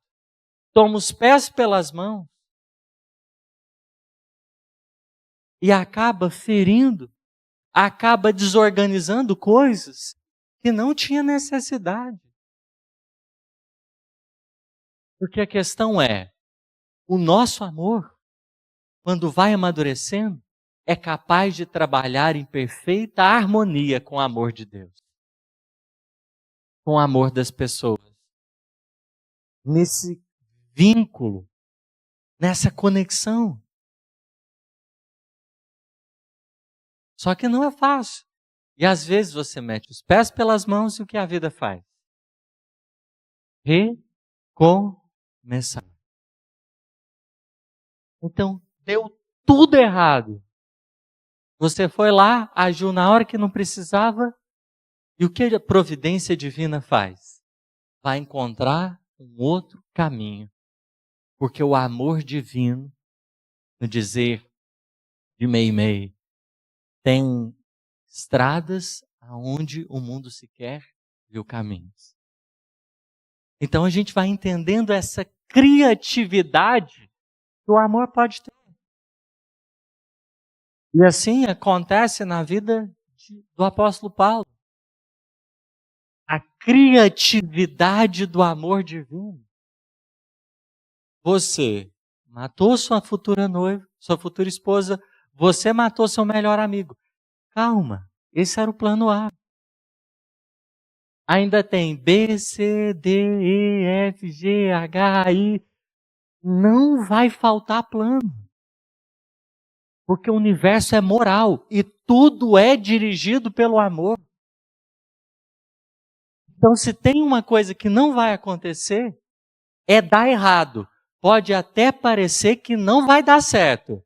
Toma os pés pelas mãos e acaba ferindo, acaba desorganizando coisas que não tinha necessidade. Porque a questão é, o nosso amor, quando vai amadurecendo, é capaz de trabalhar em perfeita harmonia com o amor de Deus, com o amor das pessoas. Nesse vínculo, nessa conexão. Só que não é fácil. E às vezes você mete os pés pelas mãos e o que a vida faz? Recomeçar. Então, deu tudo errado. Você foi lá, agiu na hora que não precisava, e o que a providência divina faz? Vai encontrar um outro caminho. Porque o amor divino, no dizer de Meimei, tem estradas aonde o mundo sequer viu caminhos. Então a gente vai entendendo essa criatividade que o amor pode ter. E assim acontece na vida do apóstolo Paulo. A criatividade do amor divino. Você matou sua futura noiva, sua futura esposa, você matou seu melhor amigo. Calma, esse era o plano A. Ainda tem B, C, D, E, F, G, H, I. Não vai faltar plano. Porque o universo é moral e tudo é dirigido pelo amor. Então, se tem uma coisa que não vai acontecer, é dar errado. Pode até parecer que não vai dar certo.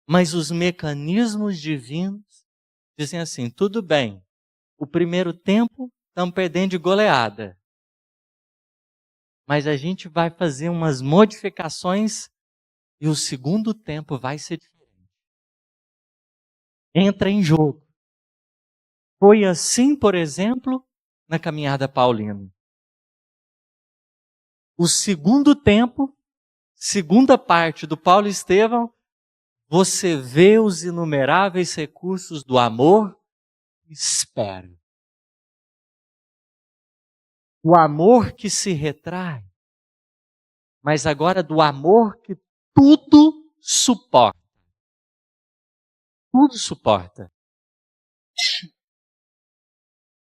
Mas os mecanismos divinos dizem assim, tudo bem, o primeiro tempo estamos perdendo de goleada. Mas a gente vai fazer umas modificações e o segundo tempo vai ser diferente. Entra em jogo. Foi assim, por exemplo, na caminhada paulina. O segundo tempo, segunda parte do Paulo e Estevão, você vê os inumeráveis recursos do amor, espera. O amor que se retrai, mas agora do amor que tudo suporta. Tudo suporta.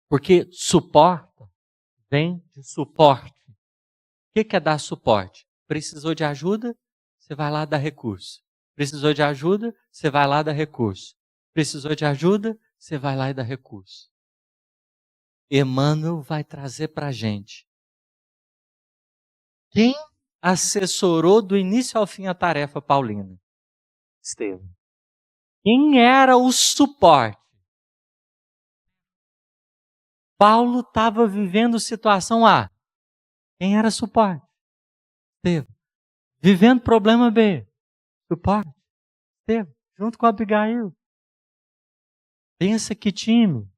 Porque suporta vem de suporte. O que é dar suporte? Precisou de ajuda? Você vai lá dar recurso. Precisou de ajuda? Você vai lá dar recurso. Precisou de ajuda? Você vai lá e dá recurso. Emmanuel vai trazer para a gente. Quem assessorou do início ao fim a tarefa paulina? Estevão. Quem era o suporte? Paulo estava vivendo situação A. Quem era suporte? Estevão. Vivendo problema B. Suporte? Estevão. Junto com Abigail. Pensa que time.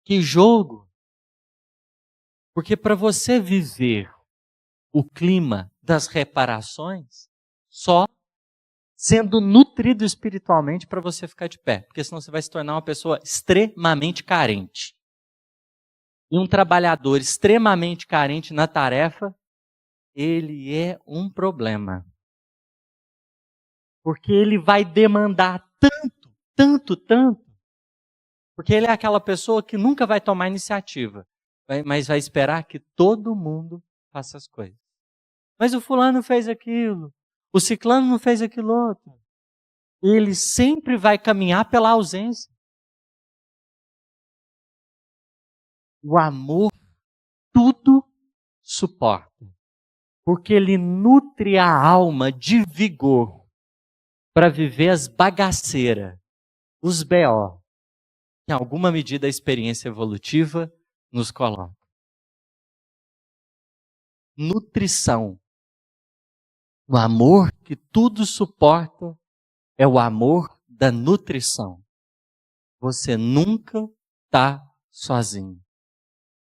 Que jogo. Porque para você viver o clima das reparações, só sendo nutrido espiritualmente para você ficar de pé. Porque senão você vai se tornar uma pessoa extremamente carente. E um trabalhador extremamente carente na tarefa, ele é um problema. Porque ele vai demandar tanto, porque ele é aquela pessoa que nunca vai tomar iniciativa, mas vai esperar que todo mundo faça as coisas. Mas o fulano fez aquilo, o ciclano não fez aquilo outro. Ele sempre vai caminhar pela ausência. O amor tudo suporta, porque ele nutre a alma de vigor para viver as bagaceiras, os B.O., que em alguma medida a experiência evolutiva nos coloca. Nutrição. O amor que tudo suporta é o amor da nutrição. Você nunca está sozinho.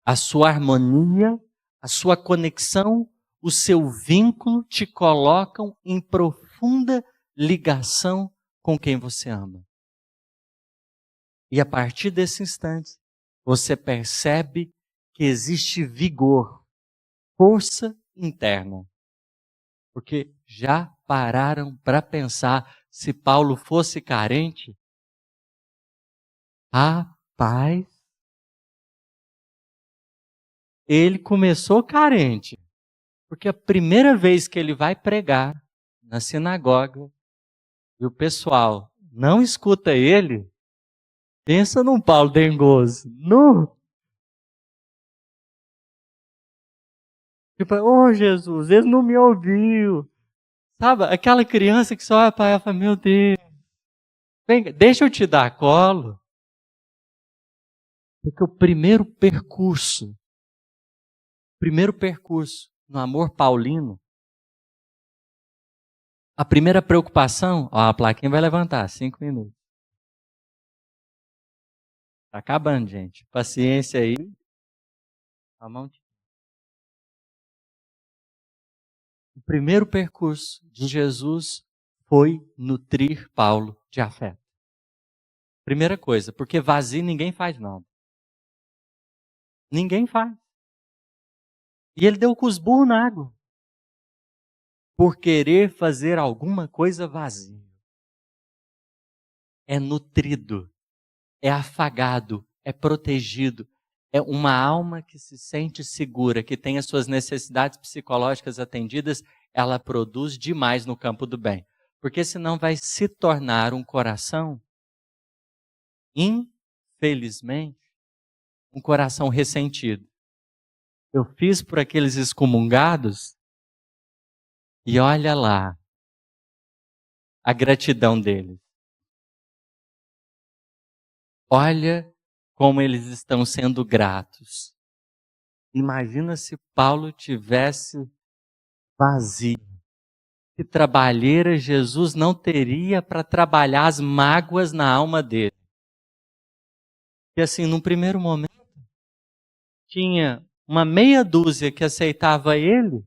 A sua harmonia, a sua conexão, o seu vínculo te colocam em profunda ligação com quem você ama. E a partir desse instante, você percebe que existe vigor, força interna. Porque Já pararam para pensar se Paulo fosse carente? Rapaz, ele começou carente, porque a primeira vez que ele vai pregar na sinagoga e o pessoal não escuta ele, pensa num Paulo dengoso. No! Tipo, oh Jesus, ele não me ouviu. Sabe, aquela criança que só olha para ela e fala, meu Deus, vem, deixa eu te dar colo. Porque o primeiro percurso no amor paulino, a primeira preocupação, ó, a plaquinha vai levantar, 5 minutos. Tá acabando, gente. Paciência aí. A mão. O primeiro percurso de Jesus foi nutrir Paulo de afeto. Primeira coisa, porque vazio ninguém faz nada. Ninguém faz. E ele deu com os burros na água. Por querer fazer alguma coisa vazia. É nutrido, é afagado, é protegido. É uma alma que se sente segura, que tem as suas necessidades psicológicas atendidas, ela produz demais no campo do bem. Porque senão vai se tornar um coração, infelizmente, um coração ressentido. Eu fiz por aqueles excomungados e olha lá a gratidão deles. Olha como eles estão sendo gratos. Imagina se Paulo tivesse vazio. Que trabalheira Jesus não teria para trabalhar as mágoas na alma dele. E assim, num primeiro momento, tinha uma meia dúzia que aceitava ele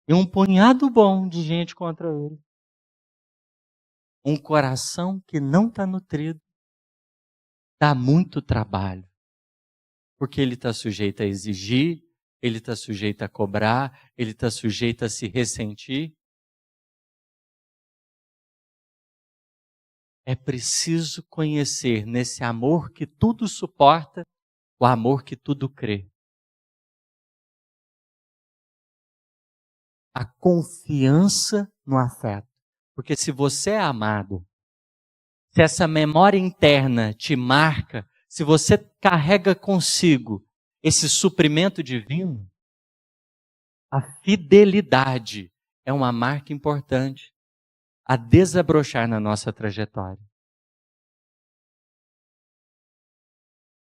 e um punhado bom de gente contra ele. Um coração que não está nutrido dá muito trabalho. Porque ele está sujeito a exigir, ele está sujeito a cobrar, ele está sujeito a se ressentir. É preciso conhecer nesse amor que tudo suporta, o amor que tudo crê. A confiança no afeto. Porque se você é amado, se essa memória interna te marca, se você carrega consigo esse suprimento divino, a fidelidade é uma marca importante a desabrochar na nossa trajetória.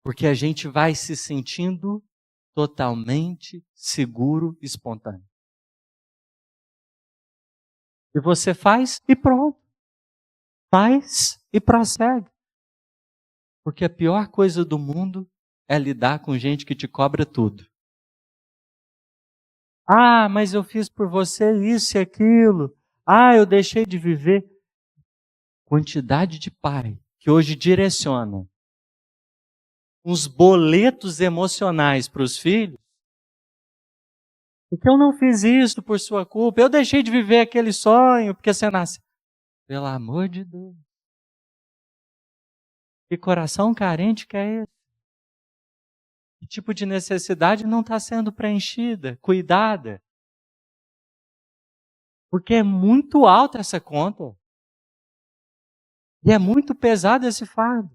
Porque a gente vai se sentindo totalmente seguro e espontâneo. E você faz e pronto. Faz e prossegue. Porque a pior coisa do mundo é lidar com gente que te cobra tudo. Ah, mas eu fiz por você isso e aquilo. Ah, eu deixei de viver. Quantidade de pai que hoje direciona uns boletos emocionais para os filhos. Porque eu não fiz isso por sua culpa. Eu deixei de viver aquele sonho porque você nasceu. Pelo amor de Deus. Que coração carente que é esse? Que tipo de necessidade não está sendo preenchida, cuidada? Porque é muito alta essa conta. E é muito pesado esse fardo.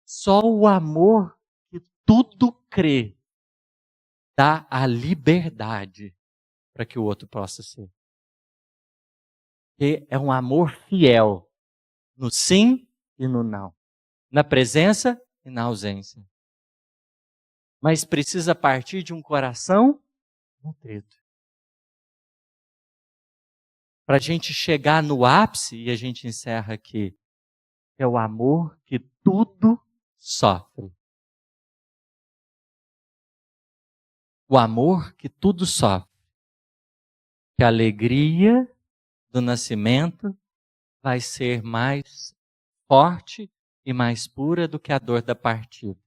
Só o amor que tudo crê dá a liberdade para que o outro possa ser. Porque é um amor fiel no sim e no não. Na presença e na ausência. Mas precisa partir de um coração nutrido. Para a gente chegar no ápice, e a gente encerra aqui, é o amor que tudo sofre. O amor que tudo sofre. Que a alegria do nascimento vai ser mais forte e mais pura do que a dor da partida.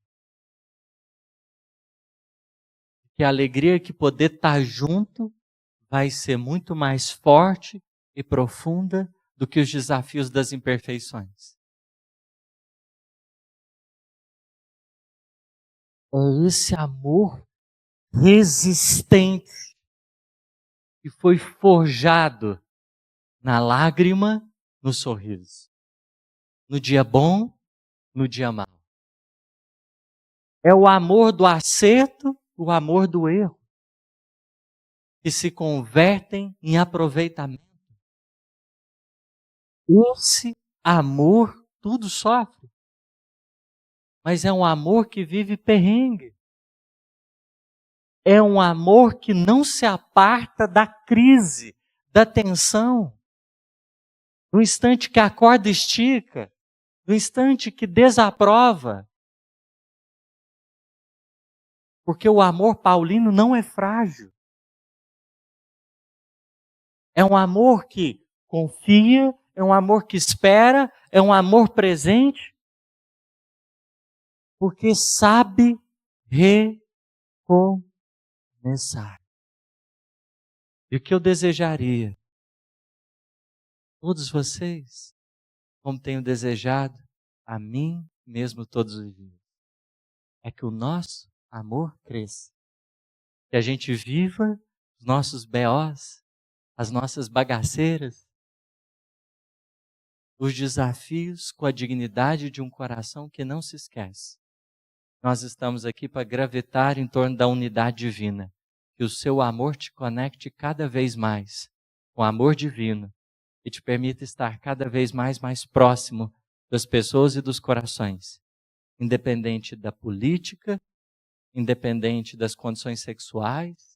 Que a alegria que poder estar junto vai ser muito mais forte e profunda do que os desafios das imperfeições. É esse amor resistente que foi forjado na lágrima, no sorriso. No dia bom, no dia mau. É o amor do acerto, o amor do erro, que se convertem em aproveitamento. Esse amor tudo sofre, mas é um amor que vive perrengue. É um amor que não se aparta da crise, da tensão. No instante que a corda estica, no instante que desaprova. Porque o amor paulino não é frágil. É um amor que confia, é um amor que espera, é um amor presente, porque sabe recomeçar. E o que eu desejaria, todos vocês, como tenho desejado a mim mesmo todos os dias, é que o nosso amor cresça. Que a gente viva os nossos BOs, as nossas bagaceiras, os desafios com a dignidade de um coração que não se esquece. Nós estamos aqui para gravitar em torno da unidade divina. Que o seu amor te conecte cada vez mais com o amor divino e te permita estar cada vez mais próximo das pessoas e dos corações, independente da política, independente das condições sexuais,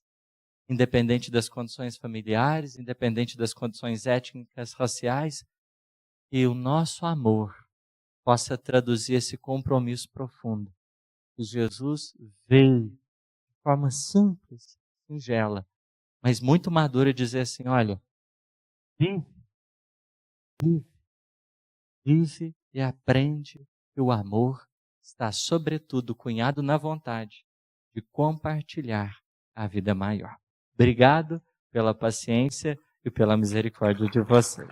independente das condições familiares, independente das condições étnicas, raciais, e o nosso amor possa traduzir esse compromisso profundo. Que Jesus veio de forma simples, singela, mas muito madura, dizer assim, olha, vive e aprende que o amor está sobretudo cunhado na vontade de compartilhar a vida maior. Obrigado pela paciência e pela misericórdia de vocês.